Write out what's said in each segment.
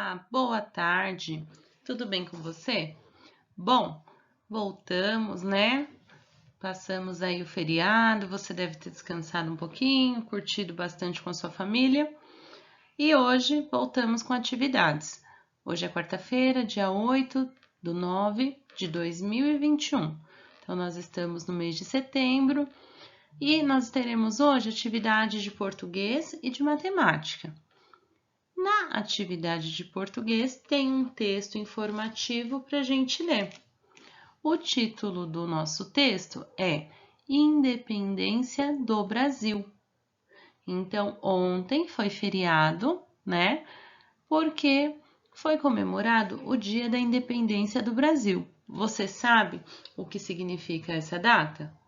Olá, boa tarde. Tudo bem com você? Bom, voltamos, né? Passamos aí o feriado, você deve ter descansado um pouquinho, curtido bastante com a sua família. E hoje voltamos com atividades. Hoje é quarta-feira, dia 8/9/2021. Então, nós estamos no mês de setembro e nós teremos hoje atividades de português e de matemática. Na atividade de português, tem um texto informativo para a gente ler. O título do nosso texto é Independência do Brasil. Então, ontem foi feriado, né? Porque foi comemorado o Dia da Independência do Brasil. Você sabe o que significa essa data?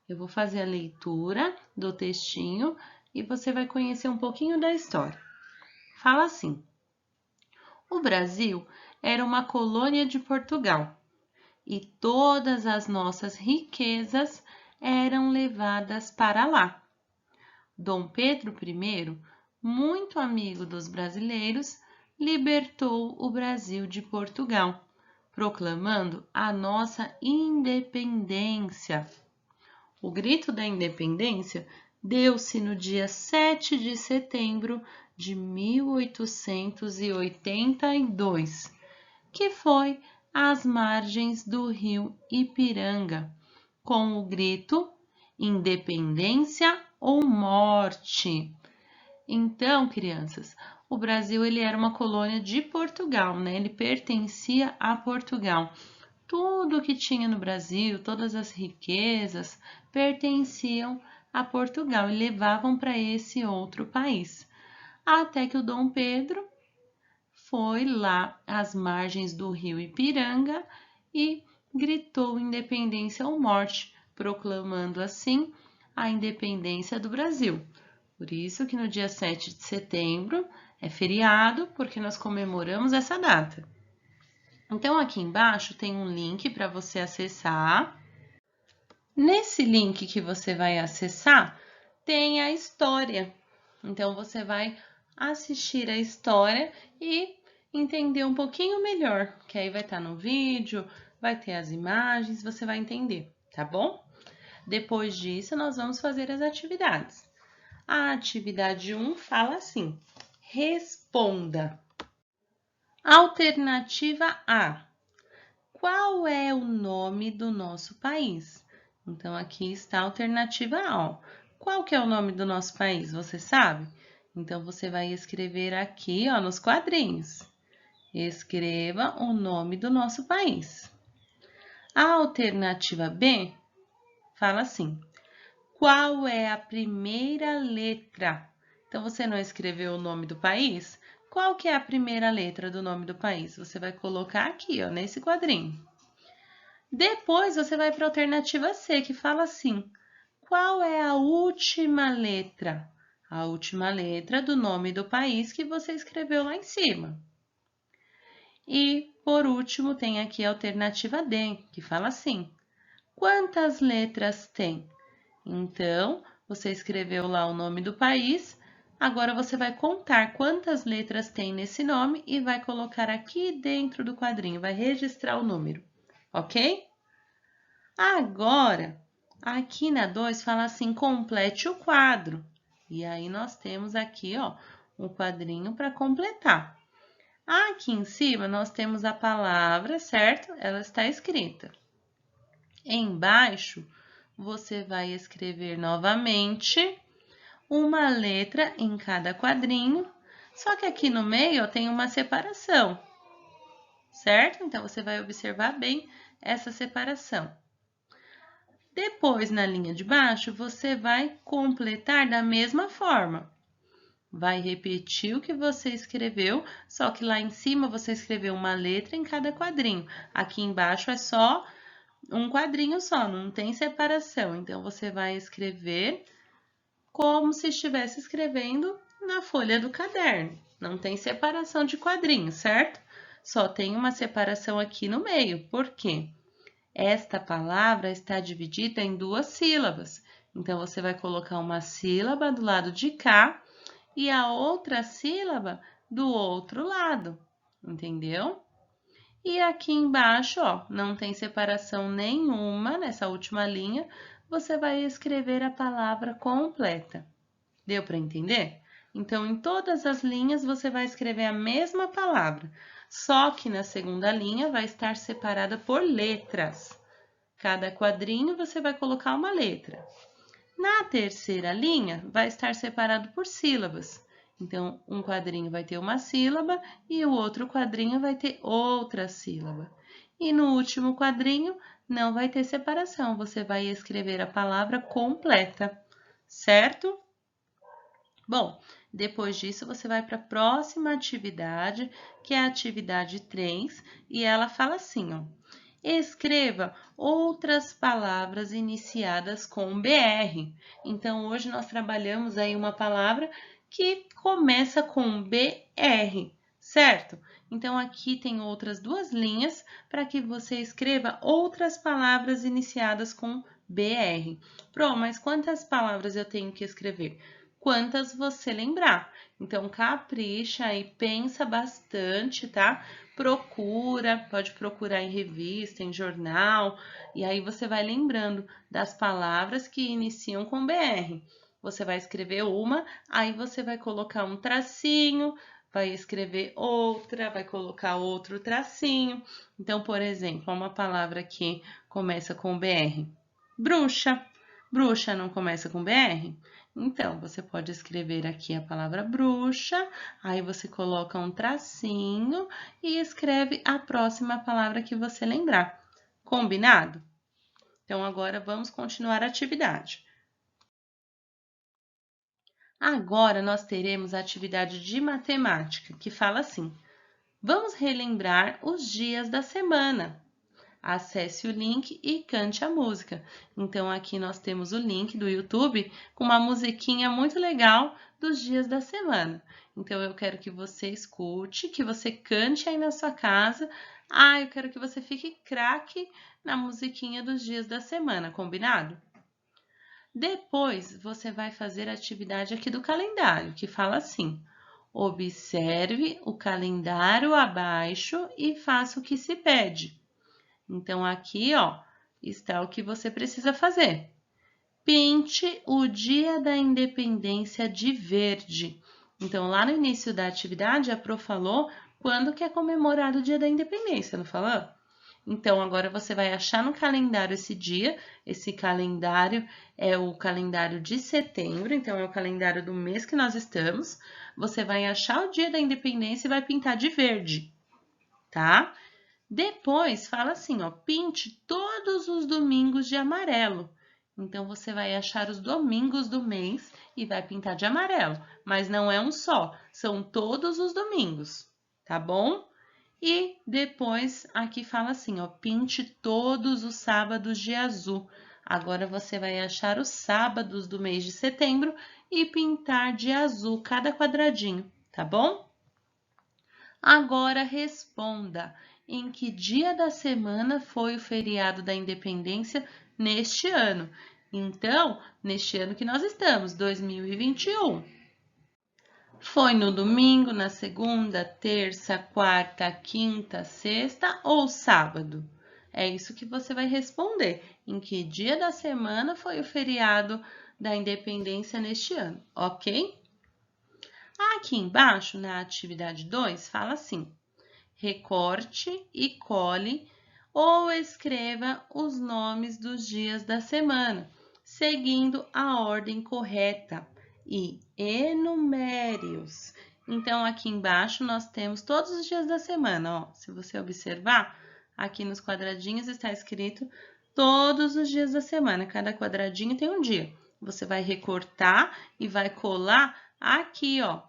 Eu vou fazer a leitura do textinho e você vai conhecer um pouquinho da história. Fala assim: o Brasil era uma colônia de Portugal e todas as nossas riquezas eram levadas para lá. Dom Pedro I, muito amigo dos brasileiros, libertou o Brasil de Portugal, proclamando a nossa independência. O grito da independência deu-se no dia 7 de setembro de 1882, que foi às margens do rio Ipiranga, com o grito Independência ou Morte. Então, crianças, o Brasil ele era uma colônia de Portugal, né? Ele pertencia a Portugal. Tudo que tinha no Brasil, todas as riquezas, pertenciam a Portugal e levavam para esse outro país. Até que o Dom Pedro foi lá às margens do rio Ipiranga e gritou independência ou morte, proclamando assim a independência do Brasil. Por isso que no dia 7 de setembro é feriado, porque nós comemoramos essa data. Então, aqui embaixo tem um link para você acessar. Nesse link que você vai acessar, tem a história. Então, você vai assistir a história e entender um pouquinho melhor, que aí vai estar no vídeo, vai ter as imagens, você vai entender, tá bom? Depois disso, nós vamos fazer as atividades. A atividade 1 fala assim: responda. Alternativa A. Qual é o nome do nosso país? Então, aqui está a alternativa A. Ó. Qual que é o nome do nosso país? Você sabe? Então, você vai escrever aqui, ó, nos quadrinhos. Escreva o nome do nosso país. A alternativa B fala assim: qual é a primeira letra? Então, você não escreveu o nome do país? Qual que é a primeira letra do nome do país? Você vai colocar aqui, ó, nesse quadrinho. Depois, você vai para a alternativa C, que fala assim: qual é a última letra? A última letra do nome do país que você escreveu lá em cima. E, por último, tem aqui a alternativa D, que fala assim: quantas letras tem? Então, você escreveu lá o nome do país, agora você vai contar quantas letras tem nesse nome e vai colocar aqui dentro do quadrinho, vai registrar o número, ok? Agora, aqui na 2 fala assim, complete o quadro. E aí, nós temos aqui, ó, um quadrinho para completar. Aqui em cima, nós temos a palavra, certo? Ela está escrita. Embaixo, você vai escrever novamente uma letra em cada quadrinho, só que aqui no meio ó, tem uma separação, certo? Então, você vai observar bem essa separação. Depois, na linha de baixo, você vai completar da mesma forma. Vai repetir o que você escreveu, só que lá em cima você escreveu uma letra em cada quadrinho. Aqui embaixo é só um quadrinho só, não tem separação. Então, você vai escrever como se estivesse escrevendo na folha do caderno. Não tem separação de quadrinho, certo? Só tem uma separação aqui no meio. Por quê? Esta palavra está dividida em duas sílabas. Então, você vai colocar uma sílaba do lado de cá e a outra sílaba do outro lado. entendeu? E aqui embaixo, ó, não tem separação nenhuma nessa última linha, você vai escrever a palavra completa. Deu para entender? Então, em todas as linhas, você vai escrever a mesma palavra, só que na segunda linha vai estar separada por letras. Cada quadrinho você vai colocar uma letra. Na terceira linha, vai estar separado por sílabas. Então, um quadrinho vai ter uma sílaba e o outro quadrinho vai ter outra sílaba. E no último quadrinho, não vai ter separação, você vai escrever a palavra completa, certo? Bom, depois disso, você vai para a próxima atividade, que é a atividade 3, e ela fala assim, ó. Escreva outras palavras iniciadas com BR. Então, hoje nós trabalhamos aí uma palavra que começa com BR, certo? Então, aqui tem outras duas linhas para que você escreva outras palavras iniciadas com BR. Pro, mas quantas palavras eu tenho que escrever? Quantas você lembrar. Então, capricha e pensa bastante, tá? Procura, pode procurar em revista, em jornal, e aí você vai lembrando das palavras que iniciam com BR. Você vai escrever uma, aí você vai colocar um tracinho, vai escrever outra, vai colocar outro tracinho. Então, por exemplo, uma palavra que começa com BR. Bruxa. Bruxa não começa com BR? Então, você pode escrever aqui a palavra bruxa, aí você coloca um tracinho e escreve a próxima palavra que você lembrar. Combinado? Então, agora vamos continuar a atividade. Agora, nós teremos a atividade de matemática, que fala assim: vamos relembrar os dias da semana. Acesse o link e cante a música. Então, aqui nós temos o link do YouTube com uma musiquinha muito legal dos dias da semana. Então, eu quero que você escute, que você cante aí na sua casa. Ah, eu quero que você fique craque na musiquinha dos dias da semana, combinado? Depois, você vai fazer a atividade aqui do calendário, que fala assim: observe o calendário abaixo e faça o que se pede. Então, aqui, ó, está o que você precisa fazer. Pinte o dia da independência de verde. Então, lá no início da atividade, a Pro falou quando que é comemorado o dia da independência, não falou? Então, agora você vai achar no calendário esse dia. Esse calendário é o calendário de setembro, então é o calendário do mês que nós estamos. Você vai achar o dia da independência e vai pintar de verde, tá? Depois, fala assim, ó, pinte todos os domingos de amarelo. Então, você vai achar os domingos do mês e vai pintar de amarelo. Mas não é um só, são todos os domingos, tá bom? E depois, aqui fala assim, ó, pinte todos os sábados de azul. Agora, você vai achar os sábados do mês de setembro e pintar de azul cada quadradinho, tá bom? Agora responda: em que dia da semana foi o feriado da Independência neste ano? Então, neste ano que nós estamos, 2021. Foi no domingo, na segunda, terça, quarta, quinta, sexta ou sábado? É isso que você vai responder. Em que dia da semana foi o feriado da Independência neste ano, ok? Aqui embaixo, na atividade 2, fala assim: recorte e cole ou escreva os nomes dos dias da semana, seguindo a ordem correta e enumere-os. Então, aqui embaixo nós temos todos os dias da semana, ó. Se você observar, aqui nos quadradinhos está escrito todos os dias da semana. Cada quadradinho tem um dia. Você vai recortar e vai colar aqui, ó,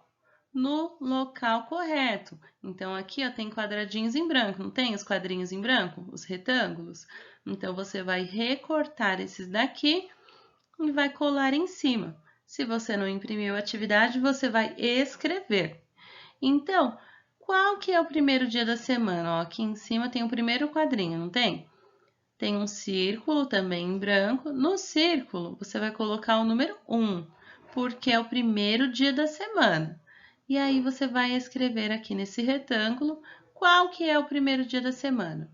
no local correto. Então, aqui ó, tem quadradinhos em branco, não tem os quadrinhos em branco? Os retângulos? Então, você vai recortar esses daqui e vai colar em cima. Se você não imprimiu a atividade, você vai escrever. Então, qual que é o primeiro dia da semana? Ó, aqui em cima tem o primeiro quadrinho, não tem? Tem um círculo também em branco. No círculo, você vai colocar o número 1, porque é o primeiro dia da semana. E aí, você vai escrever aqui nesse retângulo qual que é o primeiro dia da semana.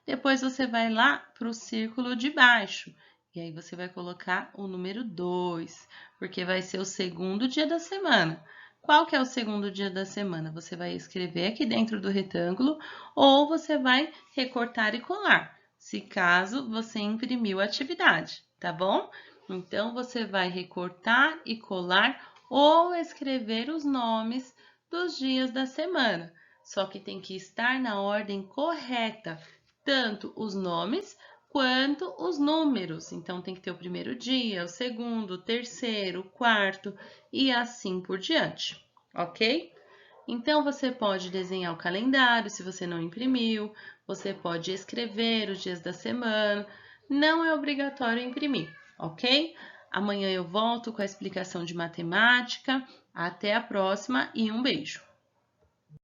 Depois você vai lá para o círculo de baixo. E aí você vai colocar o número 2, porque vai ser o segundo dia da semana. Qual que é o segundo dia da semana? Você vai escrever aqui dentro do retângulo ou você vai recortar e colar, se caso você imprimiu a atividade, tá bom? Então, você vai recortar e colar ou escrever os nomes dos dias da semana. Só que tem que estar na ordem correta, tanto os nomes quanto os números. Então, tem que ter o primeiro dia, o segundo, o terceiro, o quarto e assim por diante, ok? Então, você pode desenhar o calendário se você não imprimiu, você pode escrever os dias da semana, não é obrigatório imprimir, ok? Amanhã eu volto com a explicação de matemática. Até a próxima e um beijo!